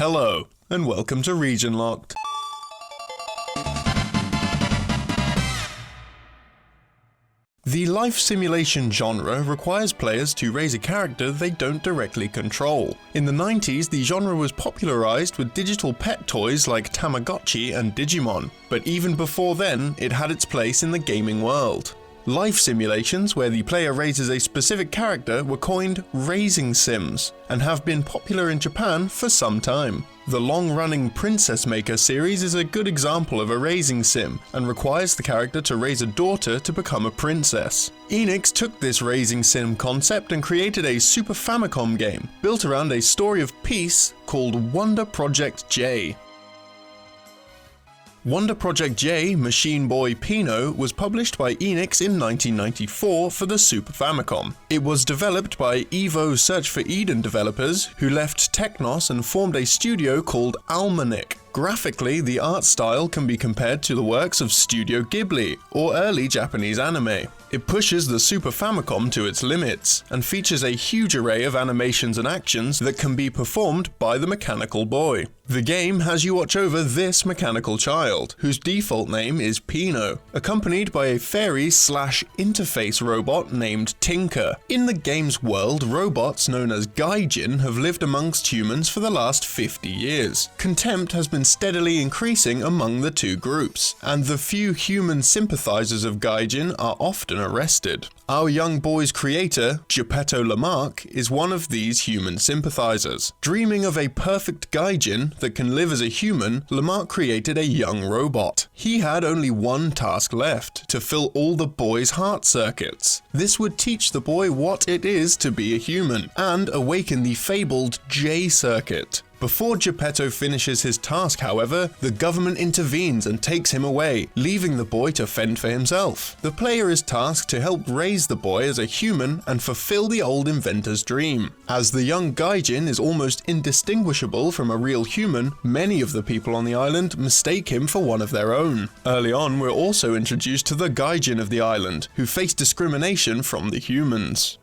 Hello, and welcome to Region Locked. The life simulation genre requires players to raise a character they don't directly control. In the 90s, the genre was popularized with digital pet toys like Tamagotchi and Digimon, but even before then, it had its place in the gaming world. Life simulations, where the player raises a specific character, were coined raising sims, and have been popular in Japan for some time. The long-running Princess Maker series is a good example of a raising sim, and requires the character to raise a daughter to become a princess. Enix took this raising sim concept and created a Super Famicom game, built around a story of peace called Wonder Project J. Wonder Project J, Machine Boy Pino, was published by Enix in 1994 for the Super Famicom. It was developed by Evo Search for Eden developers, who left Technos and formed a studio called Almanic. Graphically, the art style can be compared to the works of Studio Ghibli, or early Japanese anime. It pushes the Super Famicom to its limits, and features a huge array of animations and actions that can be performed by the mechanical boy. The game has you watch over this mechanical child, whose default name is Pino, accompanied by a fairy/interface robot named Tinker. In the game's world, robots known as Gaijin have lived amongst humans for the last 50 years. Contempt has been steadily increasing among the two groups, and the few human sympathizers of Gaijin are often arrested. Our young boy's creator, Geppetto Lamarck, is one of these human sympathizers. Dreaming of a perfect Gaijin that can live as a human, Lamarck created a young robot. He had only one task left, to fill all the boy's heart circuits. This would teach the boy what it is to be a human, and awaken the fabled J circuit. Before Geppetto finishes his task, however, the government intervenes and takes him away, leaving the boy to fend for himself. The player is tasked to help raise the boy as a human and fulfill the old inventor's dream. As the young Gaijin is almost indistinguishable from a real human, many of the people on the island mistake him for one of their own. Early on, we're also introduced to the Gaijin of the island, who face discrimination from the humans.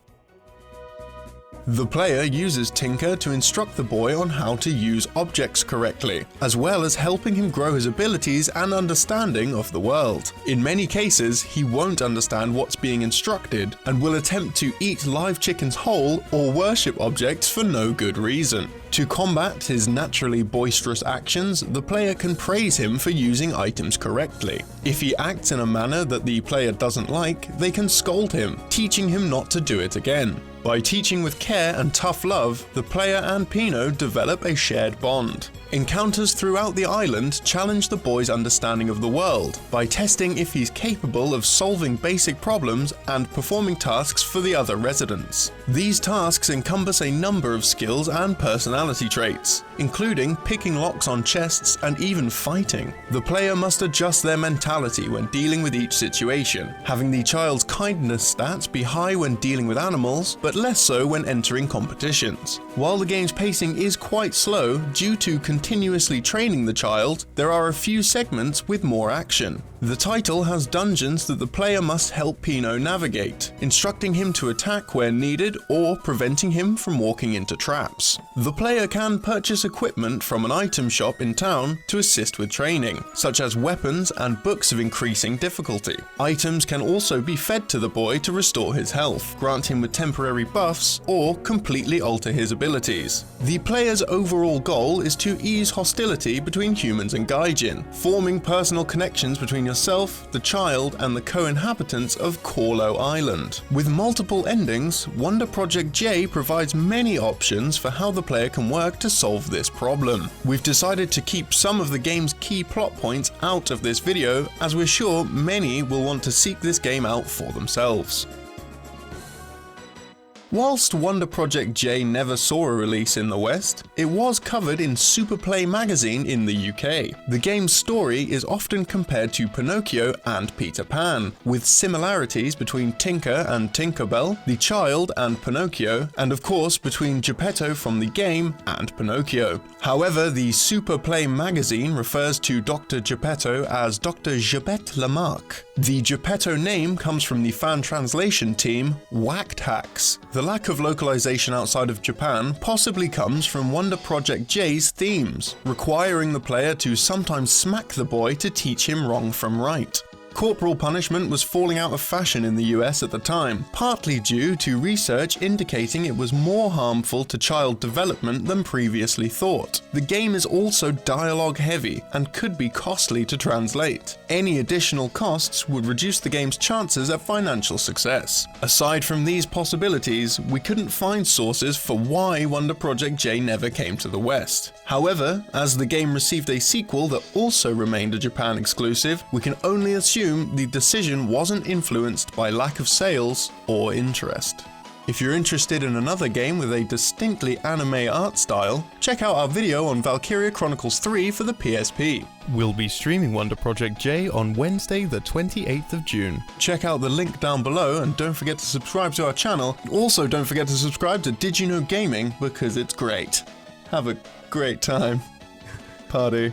The player uses Tinker to instruct the boy on how to use objects correctly, as well as helping him grow his abilities and understanding of the world. In many cases, he won't understand what's being instructed, and will attempt to eat live chickens whole or worship objects for no good reason. To combat his naturally boisterous actions, the player can praise him for using items correctly. If he acts in a manner that the player doesn't like, they can scold him, teaching him not to do it again. By teaching with care and tough love, the player and Pino develop a shared bond. Encounters throughout the island challenge the boy's understanding of the world by testing if he's capable of solving basic problems and performing tasks for the other residents. These tasks encompass a number of skills and personality traits, including picking locks on chests and even fighting. The player must adjust their mentality when dealing with each situation, having the child's kindness stats be high when dealing with animals, but less so when entering competitions. While the game's pacing is quite slow due to continuously training the child, there are a few segments with more action. The title has dungeons that the player must help Pino navigate, instructing him to attack where needed or preventing him from walking into traps. The player can purchase equipment from an item shop in town to assist with training, such as weapons and books of increasing difficulty. Items can also be fed to the boy to restore his health, grant him with temporary buffs, or completely alter his abilities. The player's overall goal is to ease hostility between humans and Gaijin, forming personal connections between yourself, the child, and the co-inhabitants of Korlo Island. With multiple endings, Wonder Project J provides many options for how the player can work to solve this problem. We've decided to keep some of the game's key plot points out of this video, as we're sure many will want to seek this game out for themselves. Whilst Wonder Project J never saw a release in the West, it was covered in Superplay magazine in the UK. The game's story is often compared to Pinocchio and Peter Pan, with similarities between Tinker and Tinkerbell, the child and Pinocchio, and of course between Geppetto from the game and Pinocchio. However, the Superplay magazine refers to Dr. Geppetto as Dr. Geppetto Lamarck. The Geppetto name comes from the fan translation team Whacked Hacks. The lack of localization outside of Japan possibly comes from Wonder Project J's themes, requiring the player to sometimes smack the boy to teach him wrong from right. Corporal punishment was falling out of fashion in the US at the time, partly due to research indicating it was more harmful to child development than previously thought. The game is also dialogue heavy and could be costly to translate. Any additional costs would reduce the game's chances at financial success. Aside from these possibilities, we couldn't find sources for why Wonder Project J never came to the West. However, as the game received a sequel that also remained a Japan exclusive, we can only assume the decision wasn't influenced by lack of sales or interest. If you're interested in another game with a distinctly anime art style, check out our video on Valkyria Chronicles 3 for the PSP. We'll be streaming Wonder Project J on Wednesday the 28th of June. Check out the link down below and don't forget to subscribe to our channel. Also don't forget to subscribe to DidYouKnowGaming because it's great. Have a great time. Party.